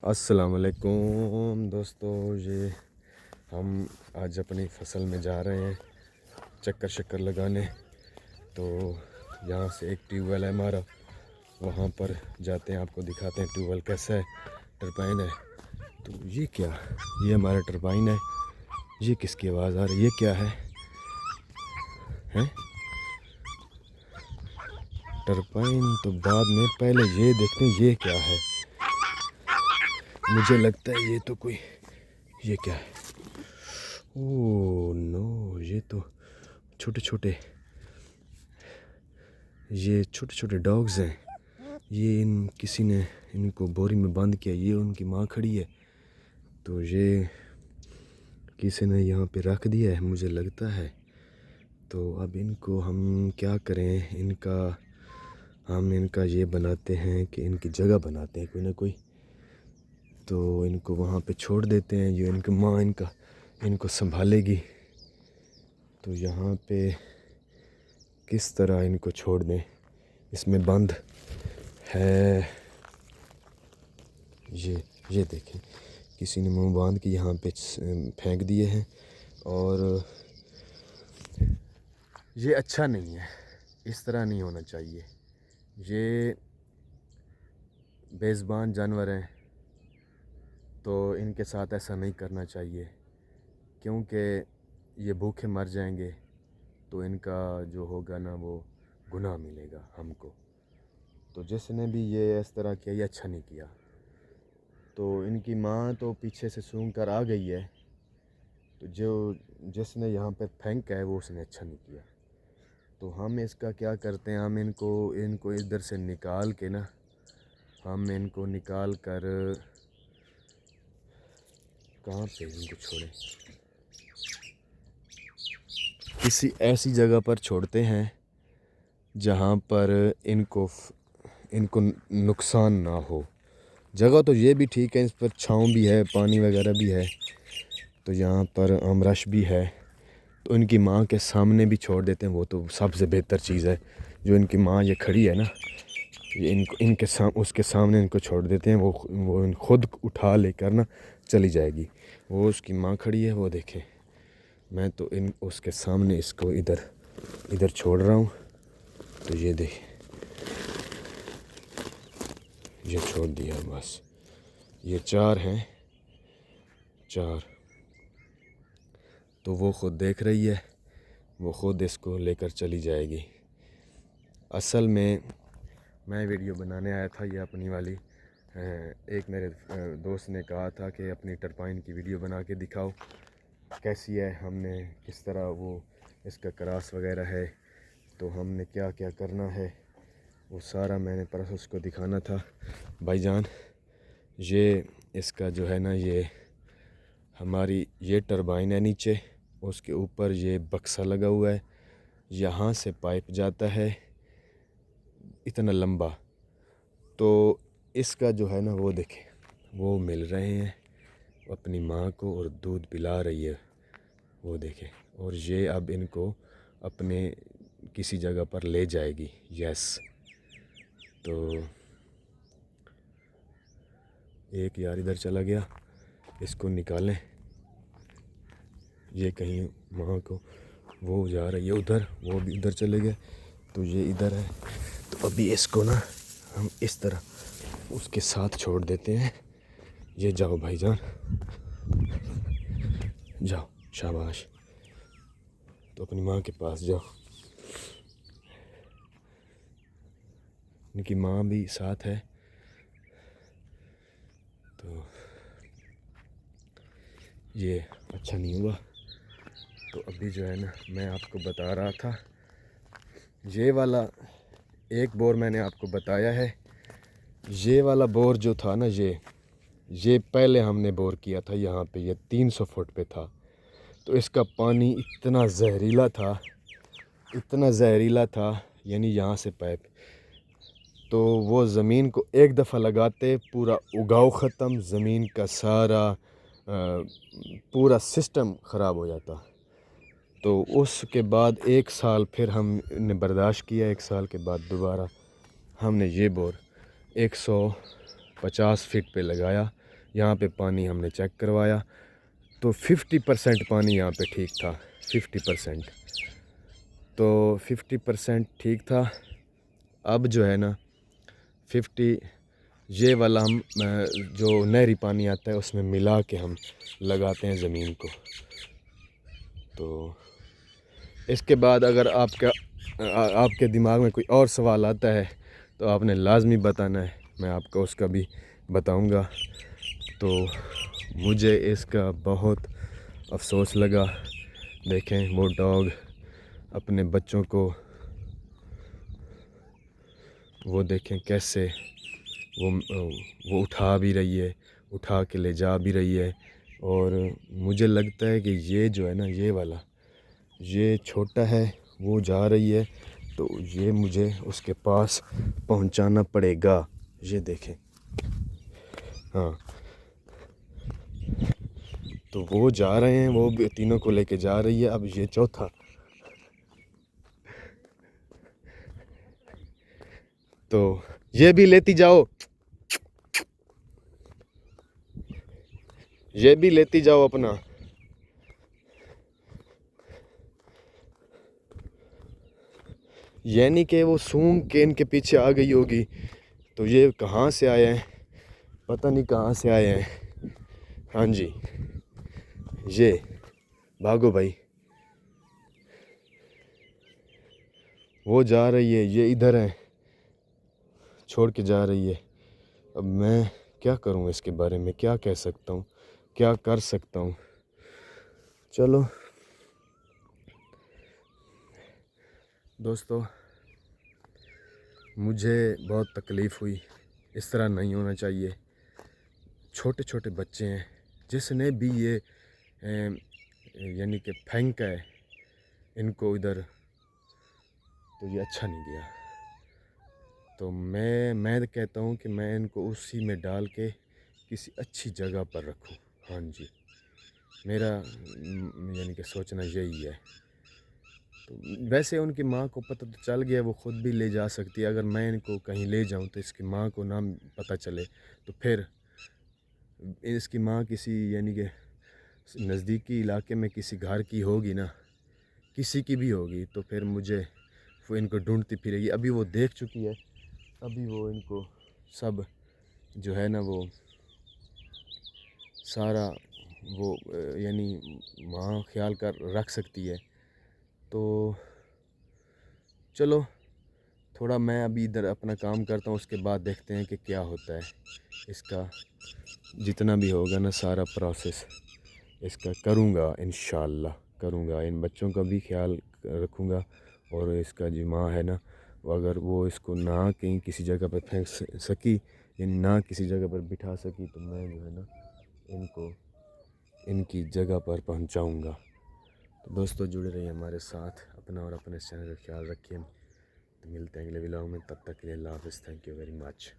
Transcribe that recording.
अस्सलाम वालेकुम दोस्तों, ये हम आज अपनी फसल में जा रहे हैं चक्कर शक्कर लगाने। तो यहाँ से एक ट्यूबवेल है हमारा, वहाँ पर जाते हैं, आपको दिखाते हैं ट्यूबवेल कैसा है। टरबाइन है। तो ये क्या, ये हमारा टरबाइन है। ये किसकी आवाज़ आ रही है, ये क्या है, हैं? टरबाइन तो बाद में, पहले ये देखते हैं ये क्या है। मुझे लगता है ये तो कोई, ये क्या है, ओह नो, ये तो छोटे छोटे, ये छोटे छोटे डॉग्स हैं। ये किसी ने इनको बोरी में बंद किया। ये उनकी माँ खड़ी है, तो ये किसी ने यहाँ पे रख दिया है मुझे लगता है। तो अब इनको हम क्या करें, हम इनका ये बनाते हैं कि इनकी जगह बनाते हैं कोई ना कोई। तो इनको वहाँ पे छोड़ देते हैं, ये इनकी माँ इनको संभालेगी। तो यहाँ पे किस तरह इनको छोड़ दें, इसमें बंद है। ये देखें, किसी ने मुंह बांध के यहाँ पे फेंक दिए हैं। और ये अच्छा नहीं है, इस तरह नहीं होना चाहिए। ये बेज़ुबान जानवर हैं, तो इनके साथ ऐसा नहीं करना चाहिए, क्योंकि ये भूखे मर जाएंगे तो इनका जो होगा ना, वो गुनाह मिलेगा हमको। तो जिसने भी ये इस तरह किया, ये अच्छा नहीं किया। तो इनकी माँ तो पीछे से सूंघ कर आ गई है, तो जिसने यहाँ पर फेंका है वो उसने अच्छा नहीं किया। तो हम इसका क्या करते हैं, हम इनको इधर से निकाल के ना, हम इनको निकाल कर कहाँ पे इनको छोड़ें, किसी ऐसी जगह पर छोड़ते हैं जहाँ पर इनको नुकसान ना हो। जगह तो ये भी ठीक है, इस पर छाँव भी है, पानी वगैरह भी है, तो यहाँ पर आमरश भी है। तो इनकी माँ के सामने भी छोड़ देते हैं, वो तो सबसे बेहतर चीज़ है। जो इनकी माँ ये खड़ी है ना, ये उसके सामने इनको छोड़ देते हैं, वो खुद उठा लेकर ना चली जाएगी। वो उसकी माँ खड़ी है, वो देखें। मैं तो उसके सामने इसको इधर छोड़ रहा हूँ। तो ये देख, ये छोड़ दिया बस। ये 4 हैं, 4। तो वो ख़ुद देख रही है, वो ख़ुद इसको लेकर चली जाएगी। असल में मैं वीडियो बनाने आया था, ये अपनी वाली। एक मेरे दोस्त ने कहा था कि अपनी टरबाइन की वीडियो बना के दिखाओ कैसी है, हमने किस तरह वो इसका क्रॉस वगैरह है, तो हमने क्या क्या करना है, वो सारा मैंने प्रोसेस को दिखाना था भाईजान। ये इसका जो है ना, ये हमारी ये टरबाइन है नीचे, उसके ऊपर ये बक्सा लगा हुआ है, यहाँ से पाइप जाता है इतना लंबा। तो इसका जो है ना, वो देखें, वो मिल रहे हैं अपनी माँ को और दूध पिला रही है, वो देखें। और ये अब इनको अपने किसी जगह पर ले जाएगी। यस, तो एक यार इधर चला गया, इसको निकालें। ये कहीं माँ को, वो जा रही है उधर, वो भी उधर चले गए, तो ये इधर है। तो अभी इसको ना हम इस तरह उसके साथ छोड़ देते हैं। ये जाओ भाईजान, जाओ, शाबाश। तो अपनी माँ के पास जाओ, इनकी माँ भी साथ है। तो ये अच्छा नहीं हुआ। तो अभी जो है ना, मैं आपको बता रहा था, ये वाला एक बोर मैंने आपको बताया है। ये वाला बोर जो था ना, ये पहले हमने बोर किया था यहाँ पे, ये 300 फुट पे था। तो इसका पानी इतना जहरीला था, यानी यहाँ से पाइप, तो वो ज़मीन को एक दफ़ा लगाते पूरा उगाव ख़त्म, ज़मीन का सारा पूरा सिस्टम ख़राब हो जाता। तो उसके बाद 1 साल फिर हमने बर्दाश्त किया। 1 साल के बाद दोबारा हमने ये बोर 150 फीट पे लगाया। यहाँ पे पानी हमने चेक करवाया तो 50% पानी यहाँ पे ठीक था, 50%। तो 50% ठीक था। अब जो है ना 50 ये वाला हम जो नहरी पानी आता है उसमें मिला के हम लगाते हैं ज़मीन को। तो इसके बाद अगर आपके दिमाग में कोई और सवाल आता है तो आपने लाजमी बताना है, मैं आपको उसका भी बताऊंगा। तो मुझे इसका बहुत अफसोस लगा। देखें वो डॉग अपने बच्चों को, वो देखें कैसे वो उठा भी रही है, उठा के ले जा भी रही है। और मुझे लगता है कि ये जो है ना ये वाला, ये छोटा है, वो जा रही है तो ये मुझे उसके पास पहुंचाना पड़ेगा। ये देखें, हाँ तो वो जा रहे हैं, वो भी तीनों को लेके जा रही है। अब ये चौथा, तो ये भी लेती जाओ, ये भी लेती जाओ अपना। यानी कि वो सूंघ के इनके पीछे आ गई होगी। तो ये कहाँ से आए हैं, पता नहीं कहाँ से आए हैं। हाँ जी, ये भागो भाई, वो जा रही है, ये इधर है, छोड़ के जा रही है। अब मैं क्या करूँ इसके बारे में, क्या कह सकता हूँ, क्या कर सकता हूँ। चलो दोस्तों, मुझे बहुत तकलीफ़ हुई, इस तरह नहीं होना चाहिए। छोटे छोटे बच्चे हैं, जिसने भी ये यानी कि फेंका है इनको इधर, तो ये अच्छा नहीं गया। तो मैं कहता हूँ कि मैं इनको उसी में डाल के किसी अच्छी जगह पर रखूँ। हाँ जी, मेरा यानी कि सोचना यही है। तो वैसे उनकी माँ को पता तो चल गया, वो ख़ुद भी ले जा सकती है। अगर मैं इनको कहीं ले जाऊँ तो इसकी माँ को ना पता चले, तो फिर इसकी माँ किसी यानी कि नज़दीकी इलाके में किसी घर की होगी ना, किसी की भी होगी, तो फिर मुझे वो इनको ढूंढती फिरेगी। अभी वो देख चुकी है, अभी वो इनको सब जो है ना वो सारा वो यानी माँ ख्याल कर रख सकती है। तो चलो थोड़ा मैं अभी इधर अपना काम करता हूँ, उसके बाद देखते हैं कि क्या होता है। इसका जितना भी होगा ना सारा प्रोसेस इसका करूँगा, इंशाल्लाह करूँगा। इन बच्चों का भी ख्याल रखूँगा। और इसका जो माँ है ना, वो अगर वो इसको ना कहीं किसी जगह पर फेंक सकी, यानी ना किसी जगह पर बिठा सकी, तो मैं जो है ना इनको इनकी जगह पर पहुंचाऊंगा। तो दोस्तों जुड़े रहिए हमारे साथ, अपना और अपने चैनल का ख्याल रखिए। तो मिलते हैं अगले व्लॉग में, तब तक के लिए अल्लाह हाफ़िज़। Thank you very much.